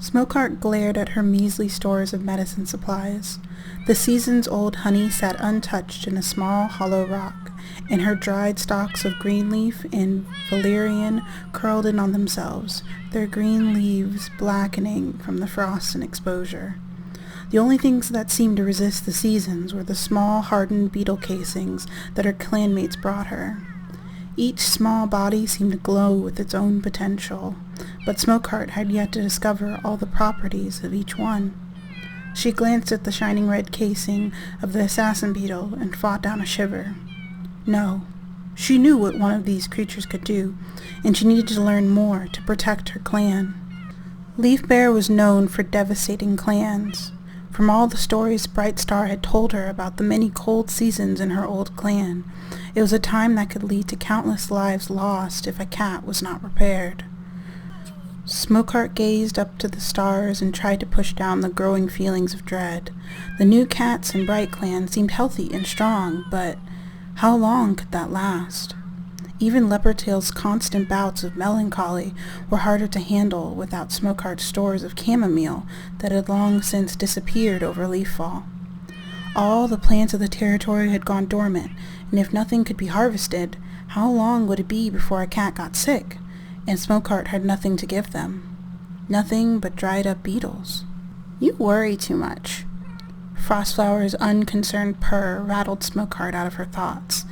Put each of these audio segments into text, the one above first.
Smokeheart glared at her measly stores of medicine supplies. The seasons-old honey sat untouched in a small hollow rock, and her dried stalks of green leaf and valerian curled in on themselves, their green leaves blackening from the frost and exposure. The only things that seemed to resist the seasons were the small, hardened beetle casings that her clanmates brought her. Each small body seemed to glow with its own potential, but Smokeheart had yet to discover all the properties of each one. She glanced at the shining red casing of the assassin beetle and fought down a shiver. No, she knew what one of these creatures could do, and she needed to learn more to protect her clan. Leaf Bear was known for devastating clans. From all the stories Bright Star had told her about the many cold seasons in her old clan, it was a time that could lead to countless lives lost if a cat was not prepared. Smokeheart gazed up to the stars and tried to push down the growing feelings of dread. The new cats in Bright Clan seemed healthy and strong, but how long could that last? Even Leopardtail's constant bouts of melancholy were harder to handle without Smokeheart's stores of chamomile that had long since disappeared over leaf-fall. All the plants of the territory had gone dormant, and if nothing could be harvested, how long would it be before a cat got sick? And Smokeheart had nothing to give them. Nothing but dried-up beetles. "You worry too much." Frostflower's unconcerned purr rattled Smokeheart out of her thoughts.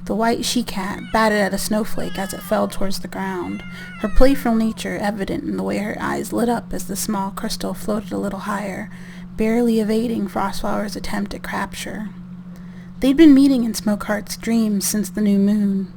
The white she-cat batted at a snowflake as it fell towards the ground, her playful nature evident in the way her eyes lit up as the small crystal floated a little higher, barely evading Frostflower's attempt at capture. They'd been meeting in Smokeheart's dreams since the new moon.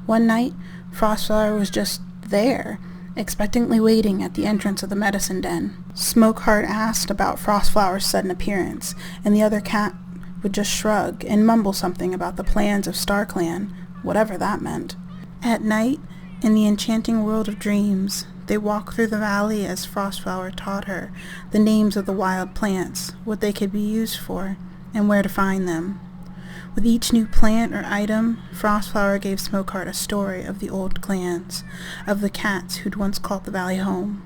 One night, Frostflower was just there, expectantly waiting at the entrance of the medicine den. Smokeheart asked about Frostflower's sudden appearance, and the other cat would just shrug and mumble something about the plans of StarClan, whatever that meant. At night, in the enchanting world of dreams, they walked through the valley as Frostflower taught her the names of the wild plants, what they could be used for, and where to find them. With each new plant or item, Frostflower gave Smokeheart a story of the old clans, of the cats who'd once called the valley home.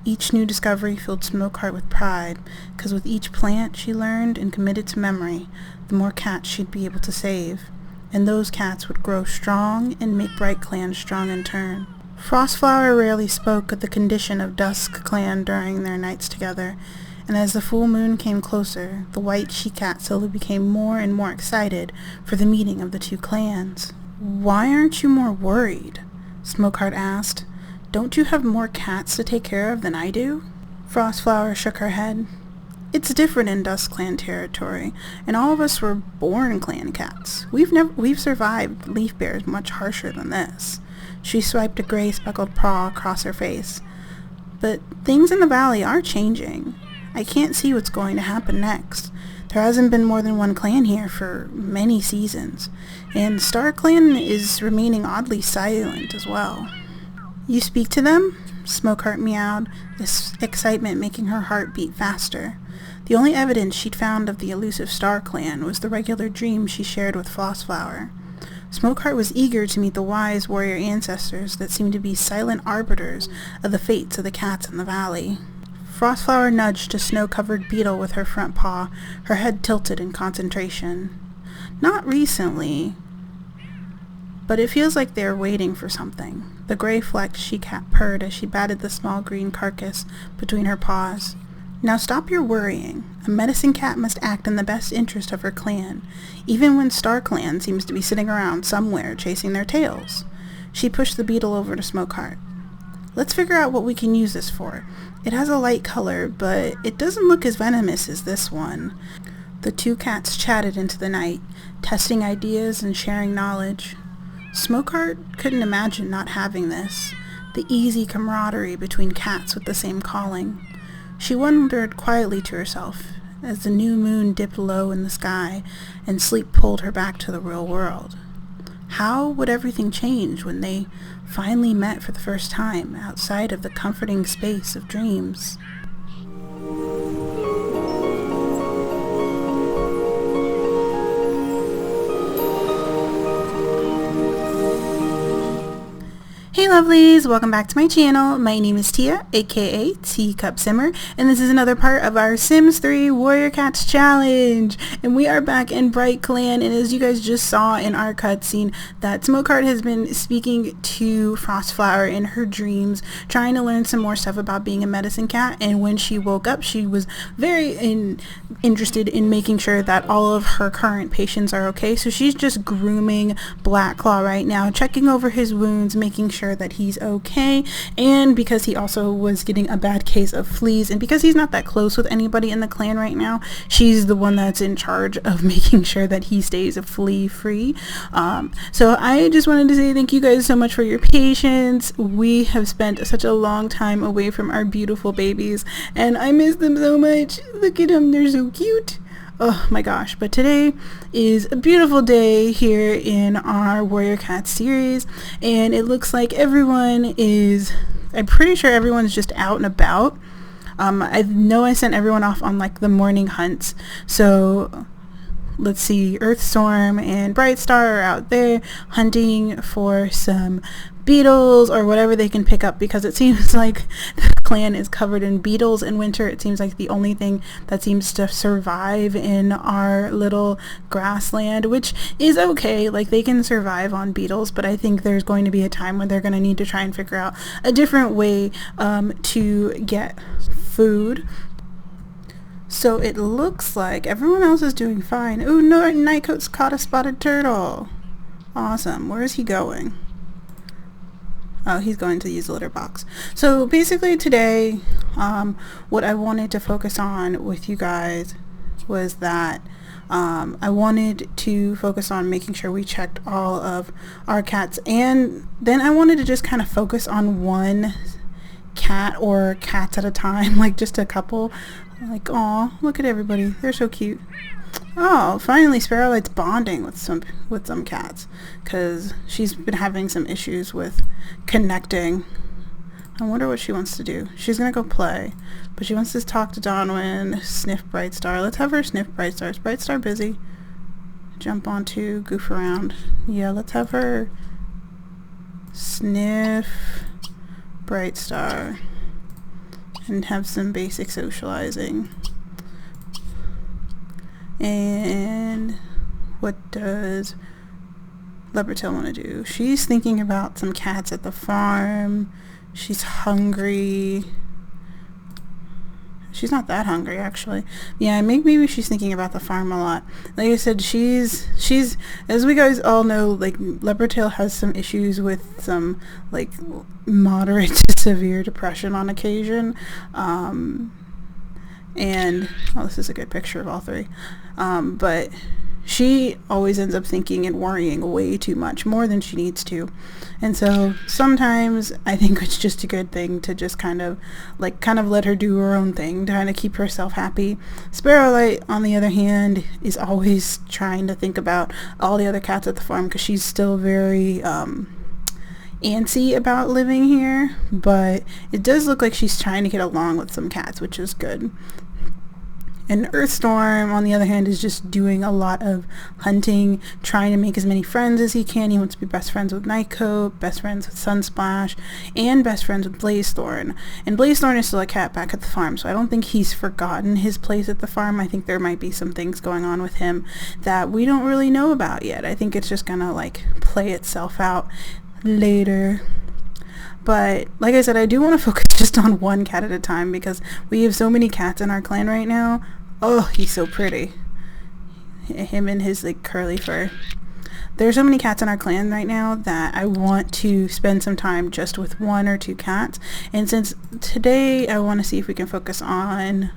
Each new discovery filled Smokeheart with pride, because with each plant she learned and committed to memory, the more cats she'd be able to save, and those cats would grow strong and make Bright Clan strong in turn. Frostflower rarely spoke of the condition of Dusk Clan during their nights together, and as the full moon came closer, the white she-cat slowly became more and more excited for the meeting of the two clans. "Why aren't you more worried?" Smokeheart asked. "Don't you have more cats to take care of than I do?" Frostflower shook her head. "It's different in Dusk Clan territory, and all of us were born clan cats. We've survived leaf bears much harsher than this." She swiped a gray speckled paw across her face. "But things in the valley are changing. I can't see what's going to happen next. There hasn't been more than one clan here for many seasons, and StarClan is remaining oddly silent as well." "You speak to them?" Smokeheart meowed, this excitement making her heart beat faster. The only evidence she'd found of the elusive StarClan was the regular dream she shared with Frostflower. Smokeheart was eager to meet the wise warrior ancestors that seemed to be silent arbiters of the fates of the cats in the valley. Frostflower nudged a snow-covered beetle with her front paw, her head tilted in concentration. "Not recently, but it feels like they're waiting for something." The gray-flecked she-cat purred as she batted the small green carcass between her paws. "Now stop your worrying. A medicine cat must act in the best interest of her clan, even when StarClan seems to be sitting around somewhere chasing their tails." She pushed the beetle over to Smokeheart. "Let's figure out what we can use this for. It has a light color, but it doesn't look as venomous as this one." The two cats chatted into the night, testing ideas and sharing knowledge. Smokeheart couldn't imagine not having this, the easy camaraderie between cats with the same calling. She wondered quietly to herself as the new moon dipped low in the sky and sleep pulled her back to the real world. How would everything change when they finally met for the first time outside of the comforting space of dreams? Hey lovelies, welcome back to my channel. My name is Tia, aka Teacup Simmer, and this is another part of our Sims 3 Warrior Cats Challenge. And we are back in Bright Clan, and as you guys just saw in our cutscene, that Smokeheart has been speaking to Frostflower in her dreams, trying to learn some more stuff about being a medicine cat. And when she woke up, she was very interested in making sure that all of her current patients are okay. So she's just grooming Blackclaw right now, checking over his wounds, making sure that he's okay. And because he also was getting a bad case of fleas, and because he's not that close with anybody in the clan right now, she's the one that's in charge of making sure that he stays flea free. So I just wanted to say thank you guys so much for your patience. We have spent such a long time away from our beautiful babies, and I miss them so much. Look at them, they're so cute. Oh my gosh, but today is a beautiful day here in our Warrior Cat series, and it looks like everyone is, I'm pretty sure everyone's just out and about. I know I sent everyone off on like the morning hunts, so let's see, Earthstorm and Brightstar are out there hunting for some beetles or whatever they can pick up, because it seems like the clan is covered in beetles in winter. It seems like the only thing that seems to survive in our little grassland, which is okay, like they can survive on beetles, but I think there's going to be a time when they're going to need to try and figure out a different way to get food. So it looks like everyone else is doing fine. Ooh, no, Nightcoat's caught a spotted turtle. Awesome. Where is he going? Oh, he's going to use the litter box. So basically today, what I wanted to focus on with you guys was that I wanted to focus on making sure we checked all of our cats, and then I wanted to just kind of focus on one cat or cats at a time, like just a couple. Like, aw, look at everybody, they're so cute. Oh, finally Sparrowlight's bonding with some cats, because she's been having some issues with connecting. I wonder what she wants to do. She's gonna go play, but she wants to talk to Donwin, sniff Brightstar. Let's have her sniff Brightstar. Is Brightstar busy? Jump onto, goof around. Yeah, let's have her sniff Brightstar and have some basic socializing. And what does Leopardtail want to do? She's thinking about some cats at the farm. She's hungry. She's not that hungry, actually. Yeah, maybe she's thinking about the farm a lot. Like I said, she's as we guys all know, like Leopardtail has some issues with some like moderate to severe depression on occasion. And this is a good picture of all three. But she always ends up thinking and worrying way too much, more than she needs to. And so sometimes I think it's just a good thing to just kind of let her do her own thing, trying to keep herself happy. Sparrowlight, on the other hand, is always trying to think about all the other cats at the farm, because she's still very antsy about living here, but it does look like she's trying to get along with some cats, which is good. And Earthstorm, on the other hand, is just doing a lot of hunting, trying to make as many friends as he can. He wants to be best friends with Nightcoat, best friends with Sunsplash, and best friends with Blazethorn. And Blazethorn is still a cat back at the farm, so I don't think he's forgotten his place at the farm. I think there might be some things going on with him that we don't really know about yet. I think it's just gonna like play itself out later. But like I said, I do want to focus just on one cat at a time, because we have so many cats in our clan right now. Oh, he's so pretty. Him and his like curly fur. There's so many cats in our clan right now that I want to spend some time just with one or two cats. And since today I want to see if we can focus on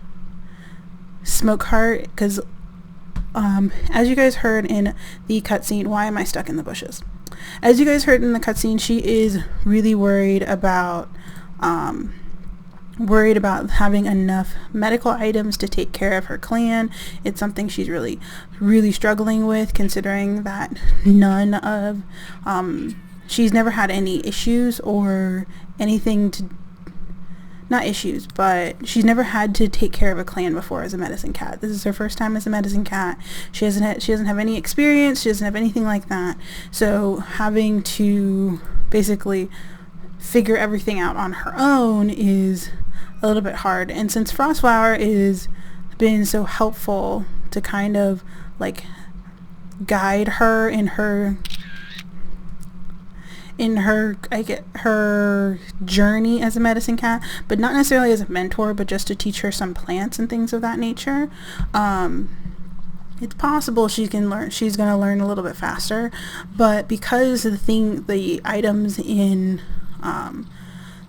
Smokeheart, because as you guys heard in the cutscene, why am I stuck in the bushes? As you guys heard in the cutscene, she is really worried about having enough medical items to take care of her clan. It's something she's really, really struggling with, considering that she's never had any issues or anything to, not issues, but she's never had to take care of a clan before as a medicine cat. This is her first time as a medicine cat. She doesn't have any experience. She doesn't have anything like that. So having to basically figure everything out on her own is a little bit hard. And since Frostflower is been so helpful to kind of like guide her in her her journey as a medicine cat, but not necessarily as a mentor, but just to teach her some plants and things of that nature, it's possible she's going to learn a little bit faster. But because the items in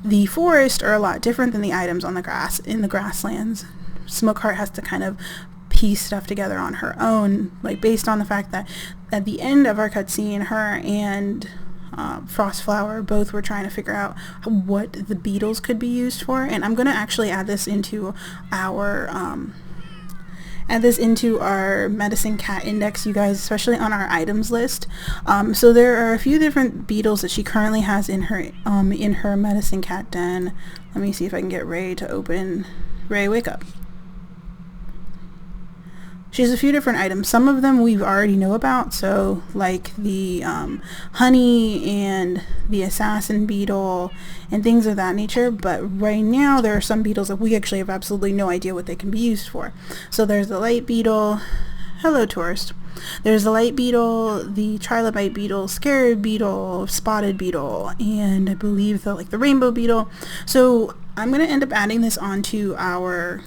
the forest are a lot different than the items on the grasslands, Smokeheart has to kind of piece stuff together on her own, like based on the fact that at the end of our cutscene, her and Frostflower both were trying to figure out what the beetles could be used for. And I'm going to actually add this into our medicine cat index, you guys, especially on our items list. So there are a few different beetles that she currently has in her medicine cat den. Let me see if I can get Ray to open. Ray, wake up. She has a few different items. Some of them we already know about, so like the honey and the assassin beetle and things of that nature. But right now there are some beetles that we actually have absolutely no idea what they can be used for. So there's the light beetle. Hello, tourist. There's the light beetle, the trilobite beetle, scarab beetle, spotted beetle, and I believe the rainbow beetle. So I'm going to end up adding this onto our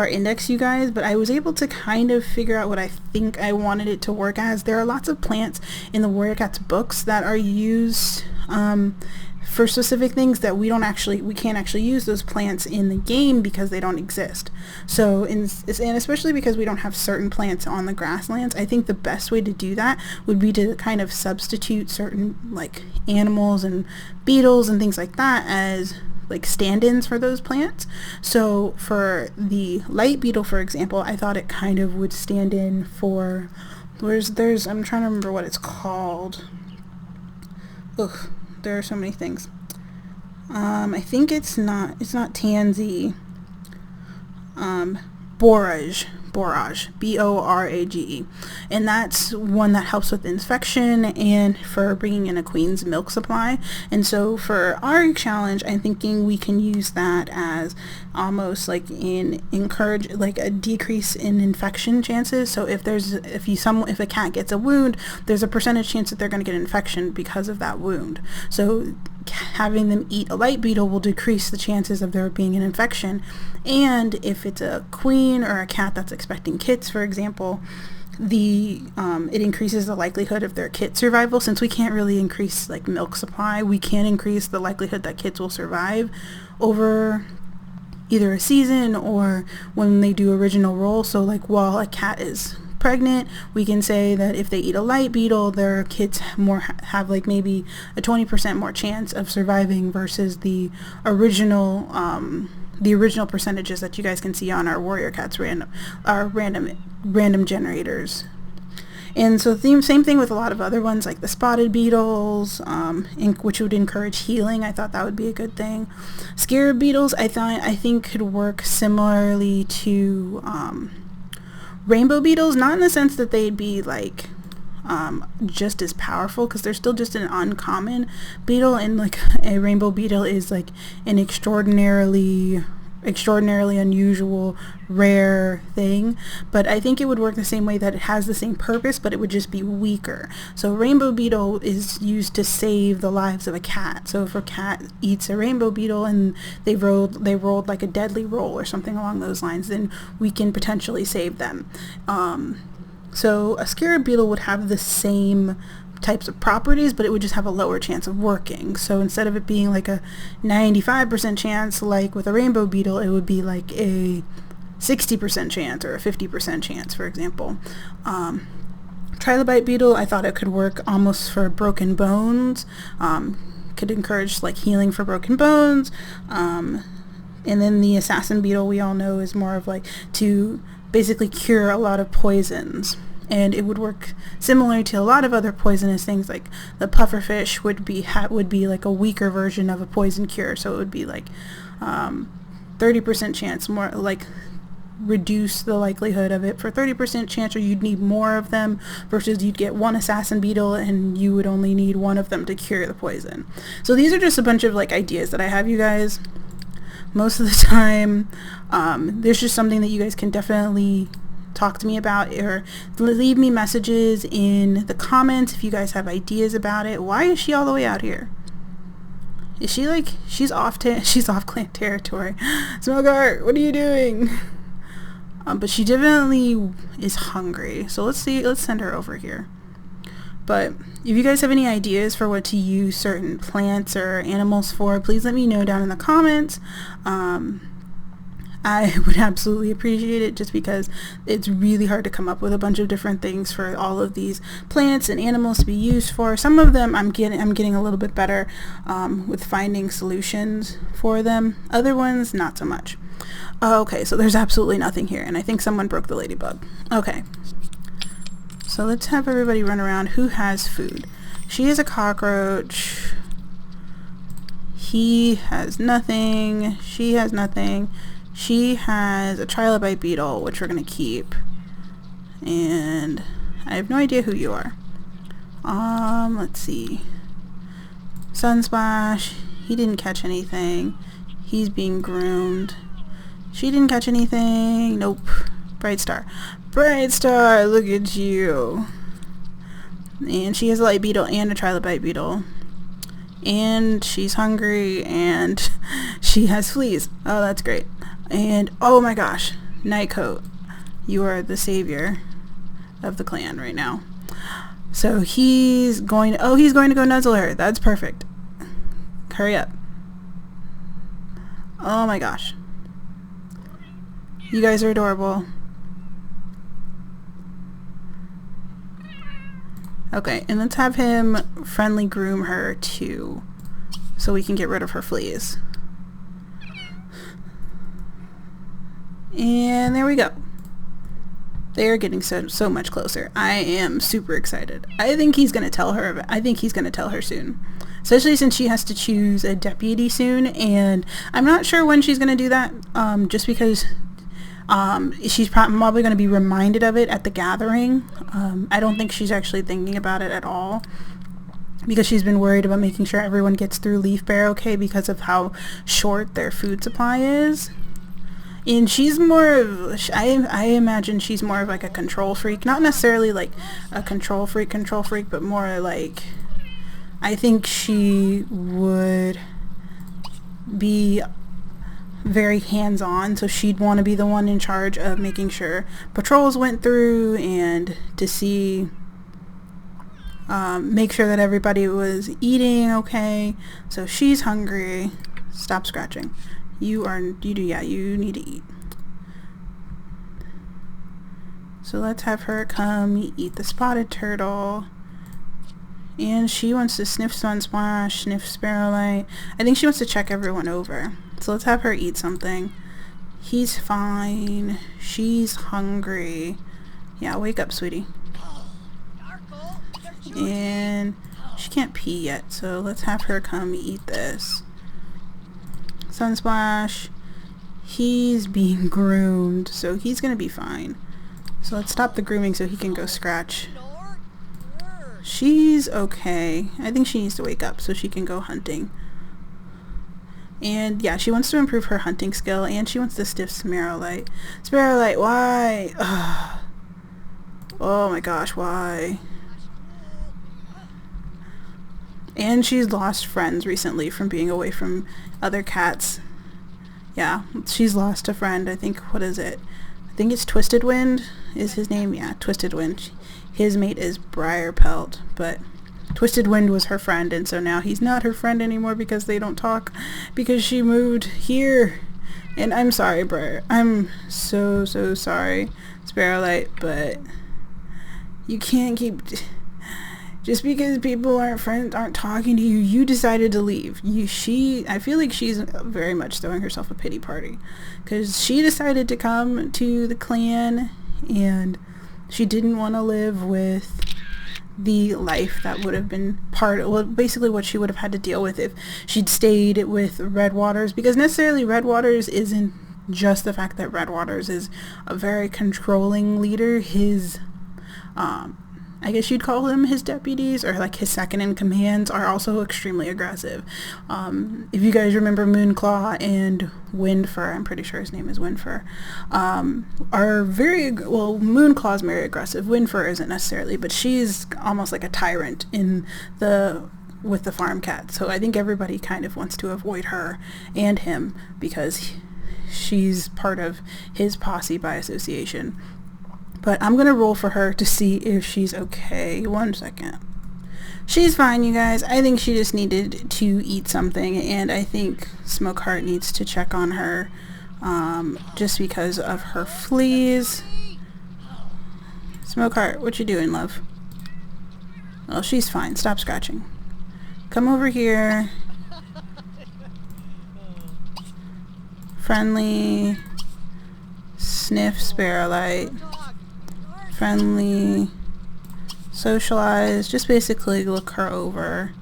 index, you guys, but I was able to kind of figure out what I think I wanted it to work as. There are lots of plants in the Warrior Cats books that are used for specific things that we can't actually use those plants in the game because they don't exist. So and especially because we don't have certain plants on the grasslands, I think the best way to do that would be to kind of substitute certain like animals and beetles and things like that as like stand-ins for those plants. So for the light beetle, for example, I thought it kind of would stand in for I'm trying to remember what it's called. Ugh, there are so many things. I think it's not tansy. Borage, B-O-R-A-G-E, and that's one that helps with infection and for bringing in a queen's milk supply. And so for our challenge, I'm thinking we can use that as almost like encourage like a decrease in infection chances. So if a cat gets a wound, there's a percentage chance that they're going to get an infection because of that wound. So having them eat a light beetle will decrease the chances of there being an infection. And if it's a queen or a cat that's expecting kits, for example, it increases the likelihood of their kit survival. Since we can't really increase like milk supply, we can increase the likelihood that kits will survive over either a season or when they do original roll. So like while a cat is pregnant, we can say that if they eat a light beetle, their kids have like maybe a 20% more chance of surviving versus the original percentages that you guys can see on our Warrior Cats random generators. And so same thing with a lot of other ones like the spotted beetles, which would encourage healing. I thought that would be a good thing. Scarab beetles, I think could work similarly to rainbow beetles, not in the sense that they'd be like just as powerful, because they're still just an uncommon beetle, and like a rainbow beetle is like an extraordinarily unusual, rare thing. But I think it would work the same way, that it has the same purpose, but it would just be weaker. So rainbow beetle is used to save the lives of a cat. So if a cat eats a rainbow beetle and they rolled like a deadly roll or something along those lines, then we can potentially save them. So a scarab beetle would have the same types of properties, but it would just have a lower chance of working. So instead of it being like a 95% chance like with a rainbow beetle, it would be like a 60% chance or a 50% chance, for example. Trilobite beetle, I thought it could work almost for broken bones, could encourage like healing for broken bones. And then the assassin beetle, we all know, is more of like to basically cure a lot of poisons. And it would work similar to a lot of other poisonous things, like the pufferfish would be like a weaker version of a poison cure. So it would be like 30% chance, more like reduce the likelihood of it for 30% chance, or you'd need more of them versus you'd get one assassin beetle and you would only need one of them to cure the poison. So these are just a bunch of like ideas that I have, you guys. Most of the time, there's just something that you guys can definitely talk to me about, or leave me messages in the comments if you guys have ideas about it. Why is she all the way out here? Is she like, she's off clan territory? Smelgar, what are you doing? But she definitely is hungry. So let's send her over here. But if you guys have any ideas for what to use certain plants or animals for, please let me know down in the comments. I would absolutely appreciate it, just because it's really hard to come up with a bunch of different things for all of these plants and animals to be used for. Some of them I'm getting a little bit better with finding solutions for them. Other ones, not so much. Okay, so there's absolutely nothing here, and I think someone broke the ladybug. Okay, so let's have everybody run around. Who has food? She is a cockroach. He has nothing. She has nothing. She has a trilobite beetle, which we're going to keep. And I have no idea who you are. Let's see. Sunsplash. He didn't catch anything. He's being groomed. She didn't catch anything. Nope. Brightstar. Brightstar, look at you. And she has a light beetle and a trilobite beetle. And she's hungry, and she has fleas. Oh, that's great. And oh my gosh, Nightcoat, you are the savior of the clan right now. So he's going to go nuzzle her. That's perfect. Hurry up. Oh my gosh. You guys are adorable. Okay, and let's have him friendly groom her too, so we can get rid of her fleas. And there we go. They are getting so much closer. I am super excited. I think he's going to tell her. I think he's going to tell her soon. Especially since she has to choose a deputy soon. And I'm not sure when she's going to do that. Just because she's probably going to be reminded of it at the gathering. I don't think she's actually thinking about it at all, because she's been worried about making sure everyone gets through Leaf Bear okay because of how short their food supply is. And she's more of, I imagine she's more of like a control freak. Not necessarily like a control freak, but more like, I think she would be very hands-on, so she'd want to be the one in charge of making sure patrols went through and to see, make sure that everybody was eating okay. So she's hungry. Stop scratching. You need to eat. So let's have her come eat the spotted turtle. And she wants to sniff Sunsplash, sniff Sparrowlight. I think she wants to check everyone over. So let's have her eat something. He's fine. She's hungry. Yeah, wake up, sweetie. And she can't pee yet, so let's have her come eat this. Sunsplash, he's being groomed, so he's gonna be fine. So let's stop the grooming so he can go scratch. She's okay. I think she needs to wake up so she can go hunting. And yeah, she wants to improve her hunting skill, and she wants to stiff Sparrowlight. Sparrowlight, why? Ugh. Oh my gosh, why? And she's lost friends recently from being away from other cats. Yeah, she's lost a friend. I think, what is it? I think it's Twisted Wind is his name. Yeah, Twisted Wind. His mate is Briarpelt, but Twisted Wind was her friend, and so now he's not her friend anymore because they don't talk, because she moved here. And I'm sorry, Briar. I'm so sorry, Sparrowlight, but you can't keep... Just because people aren't talking to you, you decided to leave. I feel like she's very much throwing herself a pity party, because she decided to come to the clan, and she didn't want to live with the life that would have been basically what she would have had to deal with if she'd stayed with Redwaters, because necessarily Redwaters isn't just the fact that Redwaters is a very controlling leader, his I guess you'd call him his deputies, or like his second in commands, are also extremely aggressive. If you guys remember Moonclaw and Windfur, I'm pretty sure his name is Windfur, are very, well, Moonclaw's very aggressive. Windfur isn't necessarily, but she's almost like a tyrant with the farm cat. So I think everybody kind of wants to avoid her and him because she's part of his posse by association. But I'm going to roll for her to see if she's okay. 1 second. She's fine, you guys. I think she just needed to eat something, and I think Smokeheart needs to check on her just because of her fleas. Smokeheart, what you doing, love? Oh, she's fine. Stop scratching. Come over here. Friendly. Sniff Sparrowlight. Friendly, socialize, just basically look her over.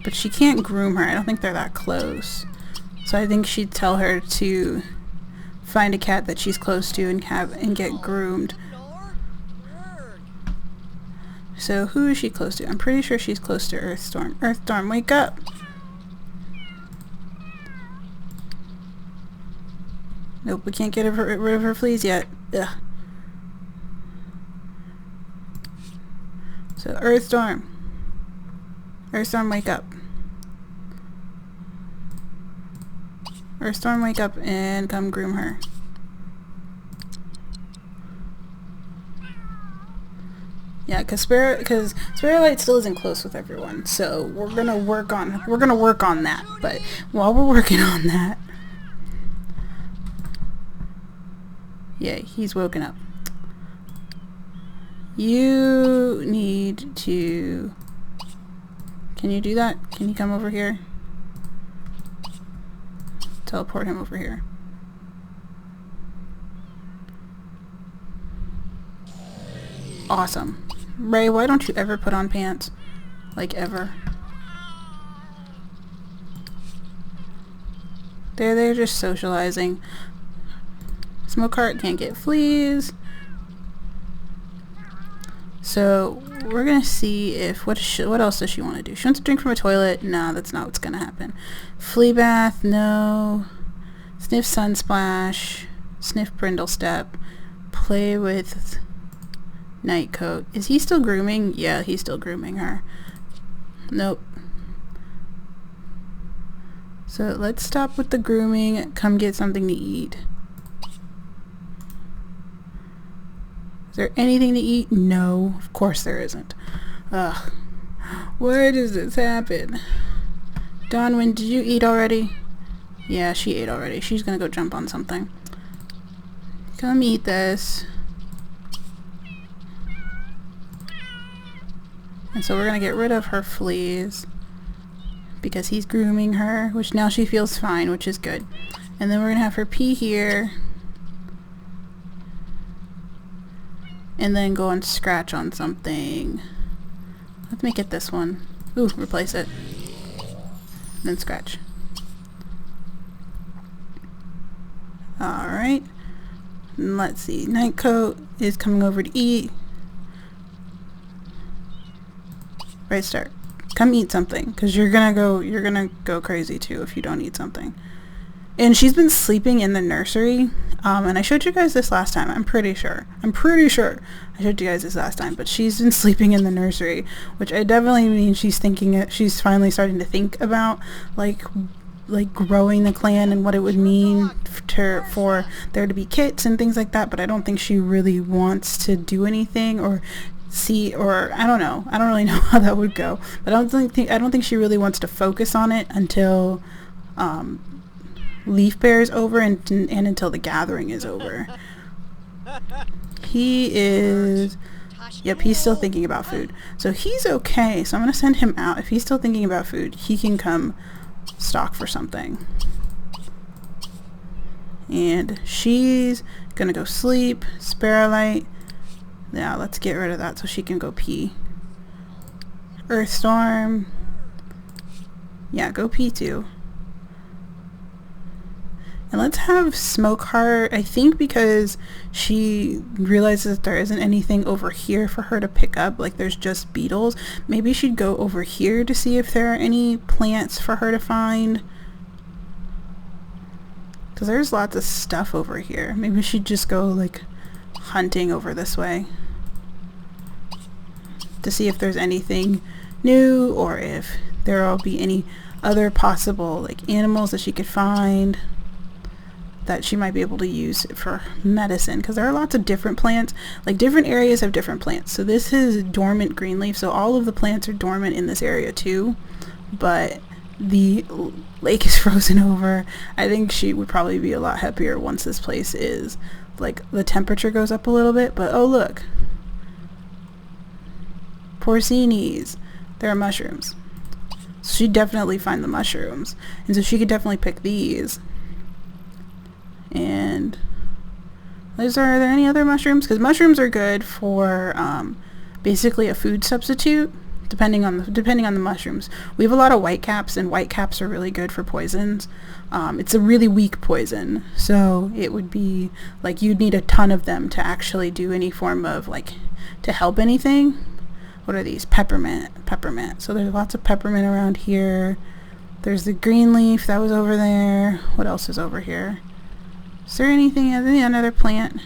But she can't groom her. I don't think they're that close. So I think she'd tell her to find a cat that she's close to and get groomed. So who is she close to? I'm pretty sure she's close to Earthstorm. Earthstorm, wake up! Nope, we can't get rid of her fleas yet. Ugh. So, Earthstorm. Earthstorm, wake up. Earthstorm, wake up and come groom her. Yeah, because Sparrowlight still isn't close with everyone, so we're gonna work on that. But while we're working on that, yeah, he's woken up. You need to... Can you do that? Can you come over here? Teleport him over here. Awesome. Ray, why don't you ever put on pants? Like, ever. They're just socializing. Smokeheart can't get fleas. So we're gonna see if what else does she want to do? She wants to drink from a toilet. No, that's not what's gonna happen. Flea bath, no. Sniff Sunsplash. Sniff Brindle Step. Play with Nightcoat. Is he still grooming? Yeah, he's still grooming her. Nope. So let's stop with the grooming. Come get something to eat. Is there anything to eat? No, of course there isn't. Ugh. Where does this happen? Dawnwind, did you eat already? Yeah, she ate already. She's gonna go jump on something. Come eat this. And so we're gonna get rid of her fleas because he's grooming her, which now she feels fine, which is good. And then we're gonna have her pee here. And then go and scratch on something. Let's make it this one. Ooh, replace it. Then scratch. Alright. Let's see. Nightcoat is coming over to eat. Brightstripe, come eat something, because you're gonna go crazy too if you don't eat something. And she's been sleeping in the nursery, and I showed you guys this last time. I'm pretty sure I showed you guys this last time, but she's been sleeping in the nursery, which I definitely mean she's finally starting to think about like growing the clan and what it would mean for there to be kits and things like that. But I don't think she really wants to do anything or I don't know. I don't really know how that would go. But I don't think she really wants to focus on it until Leaf Bear is over and until the gathering is over. Yep, he's still thinking about food. So he's okay. So I'm going to send him out. If he's still thinking about food, he can come stalk for something. And she's going to go sleep. Sparrowlight. Yeah, let's get rid of that so she can go pee. Earthstorm. Yeah, go pee too. And let's have Smokeheart, I think because she realizes that there isn't anything over here for her to pick up, like there's just beetles. Maybe she'd go over here to see if there are any plants for her to find. Because there's lots of stuff over here. Maybe she'd just go like hunting over this way to see if there's anything new or if there'll be any other possible like animals that she could find that she might be able to use for medicine, because there are lots of different plants. Like different areas have different plants. So this is dormant greenleaf, so all of the plants are dormant in this area too, but the lake is frozen over. I think she would probably be a lot happier once this place is like the temperature goes up a little bit. But oh look, porcinis, there are mushrooms. So she'd definitely find the mushrooms, and so she could definitely pick these. And are there any other mushrooms? Because mushrooms are good for basically a food substitute, depending on the mushrooms. We have a lot of whitecaps, and whitecaps are really good for poisons. It's a really weak poison, so it would be like you'd need a ton of them to actually do any form of like to help anything. What are these? Peppermint. So there's lots of peppermint around here. There's the green leaf that was over there. What else is over here? Is there anything, another plant?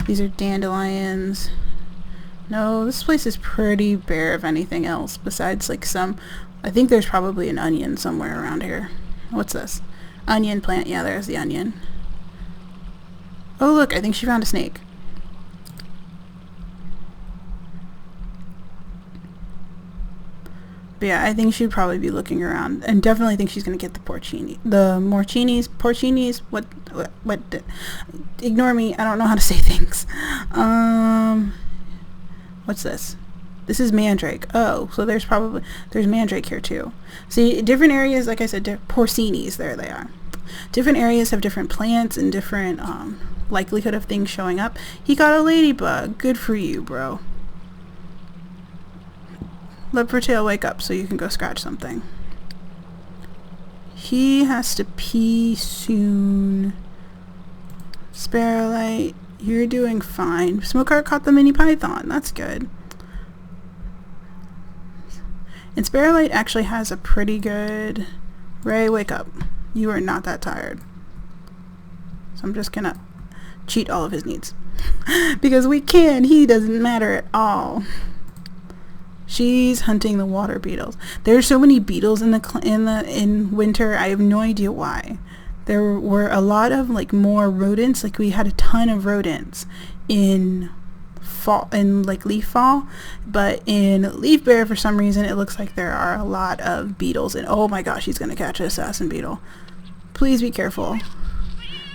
These are dandelions. No, this place is pretty bare of anything else besides like some, I think there's probably an onion somewhere around here. What's this? Onion plant. Yeah, there's the onion. Oh look, I think she found a snake. But yeah, I think she'd probably be looking around, and definitely think she's gonna get the porcinis. What? Ignore me. I don't know how to say things. What's this? This is mandrake. Oh, so there's mandrake here too. See, different areas, like I said, porcinis. There they are. Different areas have different plants and different likelihood of things showing up. He got a ladybug. Good for you, bro. Let Tail wake up so you can go scratch something. He has to pee soon. Sparrowlight, you're doing fine. Smokeheart caught the mini python. That's good. And Sparrowlight actually has a pretty good... Ray, wake up. You are not that tired. So I'm just gonna cheat all of his needs. Because we can. He doesn't matter at all. She's hunting the water beetles. There's so many beetles in winter. I have no idea why. There were a lot of like more rodents. Like we had a ton of rodents in fall, in like leaf fall, but in leaf bare for some reason it looks like there are a lot of beetles. And oh my gosh, he's gonna catch an assassin beetle. Please be careful.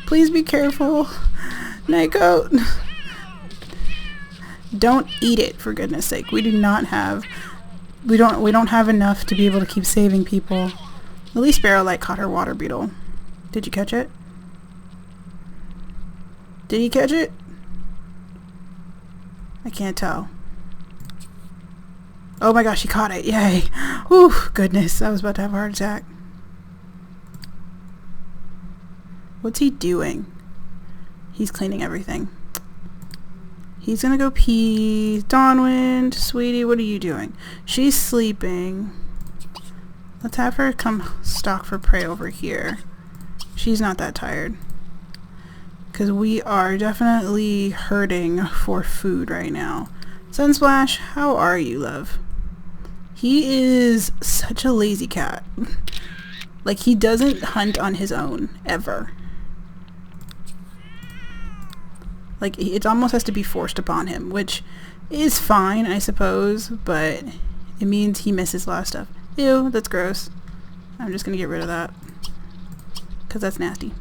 Please be careful. Nightcoat. Don't eat it, for goodness sake. We don't have enough to be able to keep saving people. At least Sparrowlight caught her water beetle. Did you catch it? Did he catch it? I can't tell. Oh my gosh, he caught it. Yay. Whew, goodness. I was about to have a heart attack. What's he doing? He's cleaning everything. He's gonna go pee. Dawnwind, sweetie, what are you doing? She's sleeping. Let's have her come stalk for prey over here. She's not that tired. Because we are definitely hurting for food right now. Sunsplash, how are you, love? He is such a lazy cat. Like, he doesn't hunt on his own, ever. Like, it almost has to be forced upon him, which is fine, I suppose, but it means he misses a lot of stuff. Ew, that's gross. I'm just gonna get rid of that, because that's nasty.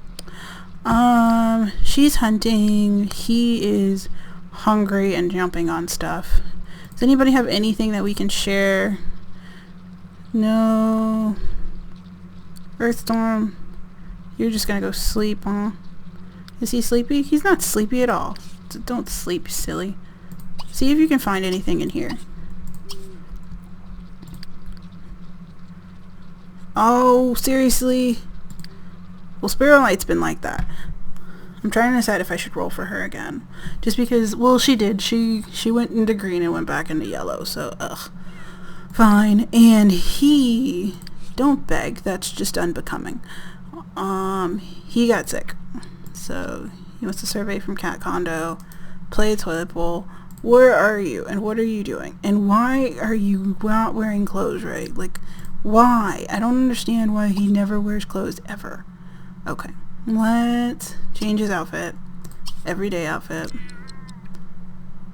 She's hunting. He is hungry and jumping on stuff. Does anybody have anything that we can share? No. Earthstorm, you're just gonna go sleep, huh? Is he sleepy? He's not sleepy at all. Don't sleep, silly. See if you can find anything in here. Oh, seriously? Well, Sparrow Light's been like that. I'm trying to decide if I should roll for her again. Just because, well, she did. She went into green and went back into yellow, so, ugh. Fine. And he... Don't beg. That's just unbecoming. He got sick. So, he wants to survey from Cat Condo. Play a toilet bowl. Where are you? And what are you doing? And why are you not wearing clothes, right? Like, why? I don't understand why he never wears clothes ever. Okay. Let's change his outfit. Everyday outfit.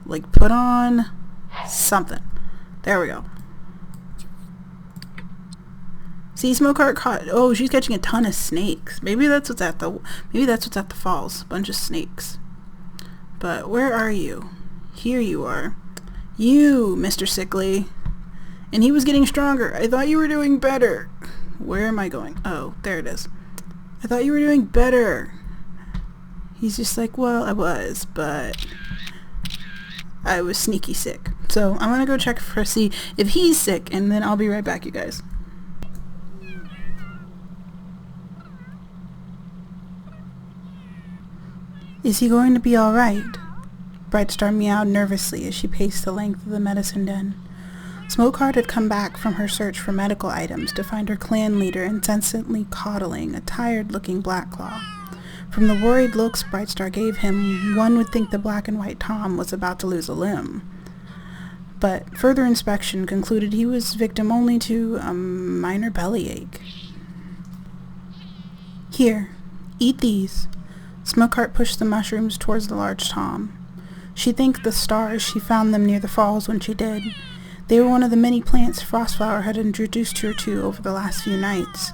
Like, put on something. There we go. See, Smokeheart caught... Oh, she's catching a ton of snakes. Maybe that's what's at the falls. A bunch of snakes. But where are you? Here you are. You, Mr. Sickly. And he was getting stronger. I thought you were doing better. Where am I going? Oh, there it is. I thought you were doing better. He's just like, well, I was, but I was sneaky sick. So I'm going to go check for see if he's sick, and then I'll be right back, you guys. Is he going to be all right? Brightstar meowed nervously as she paced the length of the medicine den. Smokeheart had come back from her search for medical items to find her clan leader incessantly coddling a tired-looking Blackclaw. From the worried looks Brightstar gave him, one would think the black and white Tom was about to lose a limb. But further inspection concluded he was victim only to a minor bellyache. Here, eat these. Smokeheart pushed the mushrooms towards the large Tom. She thanked the stars she found them near the falls when she did. They were one of the many plants Frostflower had introduced her to over the last few nights.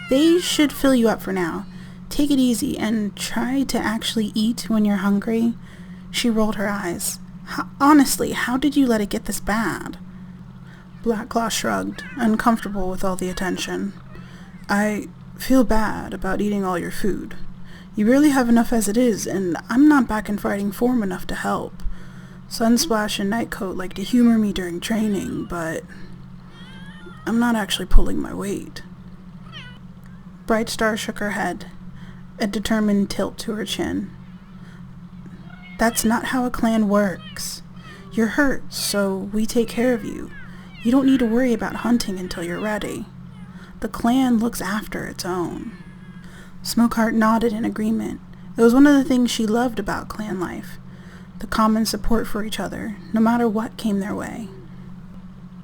They should fill you up for now. Take it easy and try to actually eat when you're hungry. She rolled her eyes. Honestly, how did you let it get this bad? Blackclaw shrugged, uncomfortable with all the attention. I feel bad about eating all your food. You really have enough as it is, and I'm not back in fighting form enough to help. Sunsplash and Nightcoat like to humor me during training, but I'm not actually pulling my weight. Brightstar shook her head, a determined tilt to her chin. That's not how a clan works. You're hurt, so we take care of you. You don't need to worry about hunting until you're ready. The clan looks after its own. Smokeheart nodded in agreement. It was one of the things she loved about clan life. The common support for each other, no matter what came their way.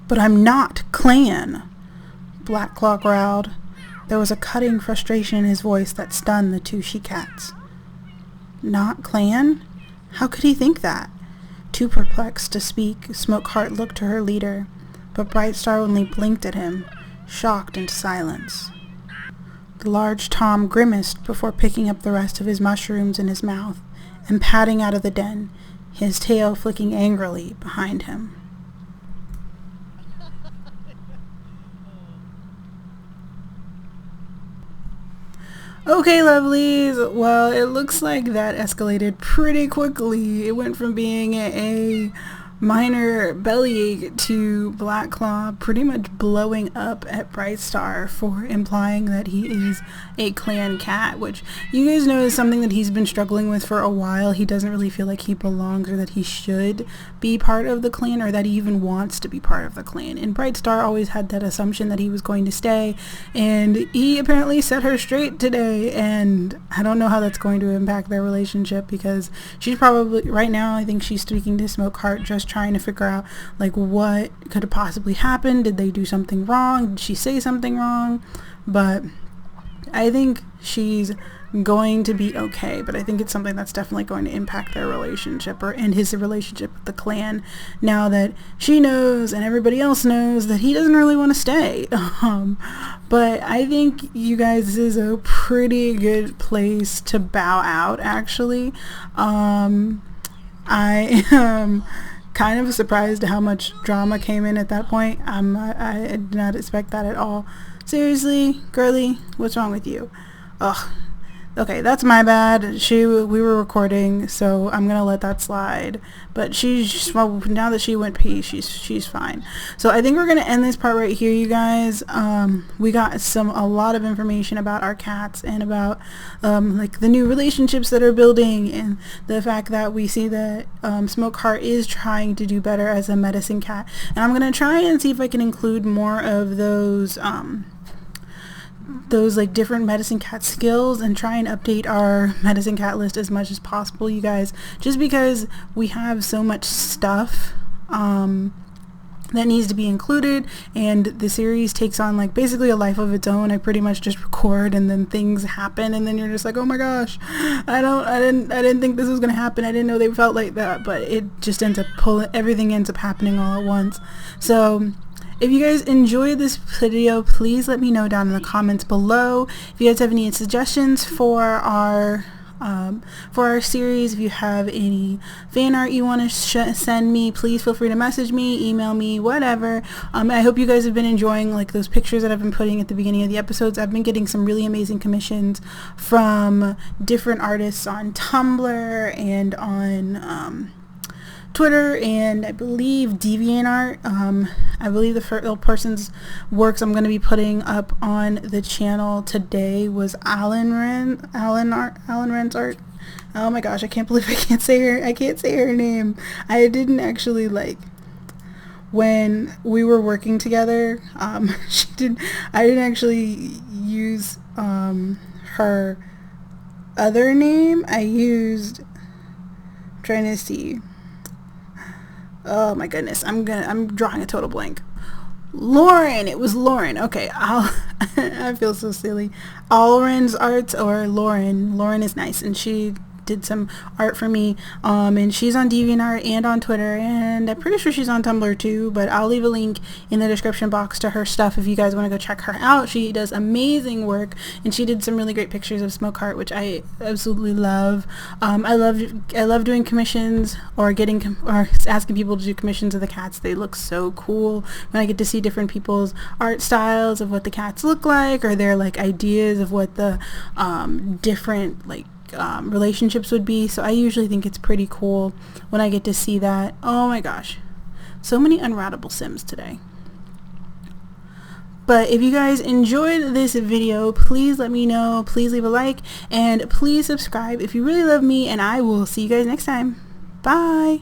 But I'm not clan! Blackclaw growled. There was a cutting frustration in his voice that stunned the two she-cats. Not clan? How could he think that? Too perplexed to speak, Smokeheart looked to her leader, but Brightstar only blinked at him, shocked into silence. The large Tom grimaced before picking up the rest of his mushrooms in his mouth and padding out of the den, his tail flicking angrily behind him. Okay, lovelies. Well, it looks like that escalated pretty quickly. It went from being a minor bellyache to Blackclaw pretty much blowing up at Brightstar for implying that he is a clan cat, which you guys know is something that he's been struggling with for a while. He doesn't really feel like he belongs or that he should be part of the clan or that he even wants to be part of the clan. And Brightstar always had that assumption that he was going to stay, and he apparently set her straight today, and I don't know how that's going to impact their relationship because she's probably, right now, I think she's speaking to Smokeheart just trying to figure out like what could have possibly happened. Did they do something wrong? Did she say something wrong? But I think she's going to be okay, but I think it's something that's definitely going to impact their relationship and his relationship with the clan now that she knows and everybody else knows that he doesn't really want to stay. But I think you guys, this is a pretty good place to bow out, actually. I am kind of surprised how much drama came in at that point. I did not expect that at all. Seriously, girly, what's wrong with you? Ugh, Okay, that's my bad. We were recording, so I'm gonna let that slide. But well, now that she went pee, she's fine. So I think we're gonna end this part right here, you guys. We got a lot of information about our cats and about like the new relationships that are building, and the fact that we see that Smokeheart is trying to do better as a medicine cat. And I'm gonna try and see if I can include more of those like different medicine cat skills and try and update our medicine cat list as much as possible, you guys, just because we have so much stuff that needs to be included, and the series takes on like basically a life of its own. I pretty much just record and then things happen, and then you're just like, oh my gosh, I didn't think this was gonna happen. I didn't know they felt like that, but it just ends up everything ends up happening all at once. So if you guys enjoyed this video, please let me know down in the comments below. If you guys have any suggestions for our series, if you have any fan art you want to send me, please feel free to message me, email me, whatever. I hope you guys have been enjoying like those pictures that I've been putting at the beginning of the episodes. I've been getting some really amazing commissions from different artists on Tumblr and on Twitter, and I believe DeviantArt. I believe the person's works I'm going to be putting up on the channel today was Alan Wren's art. Oh my gosh, I can't believe I can't say her name. I didn't actually, like, when we were working together, I didn't actually use her other name. I used, I'm trying to see. Oh my goodness, I'm drawing a total blank. Lauren, it was Lauren. Okay, I feel so silly. AulrenArts or Lauren. Lauren is nice, and she did some art for me, and she's on DeviantArt and on Twitter, and I'm pretty sure she's on Tumblr too, but I'll leave a link in the description box to her stuff if you guys want to go check her out. She does amazing work, and she did some really great pictures of Smokeheart, which I absolutely love. I love doing commissions or asking people to do commissions of the cats. They look so cool when I get to see different people's art styles of what the cats look like, or their like ideas of what the different like relationships would be. So I usually think it's pretty cool when I get to see that. Oh my gosh, so many unroutable Sims today. But if you guys enjoyed this video, please let me know. Please leave a like, and please subscribe if you really love me, and I will see you guys next time. Bye.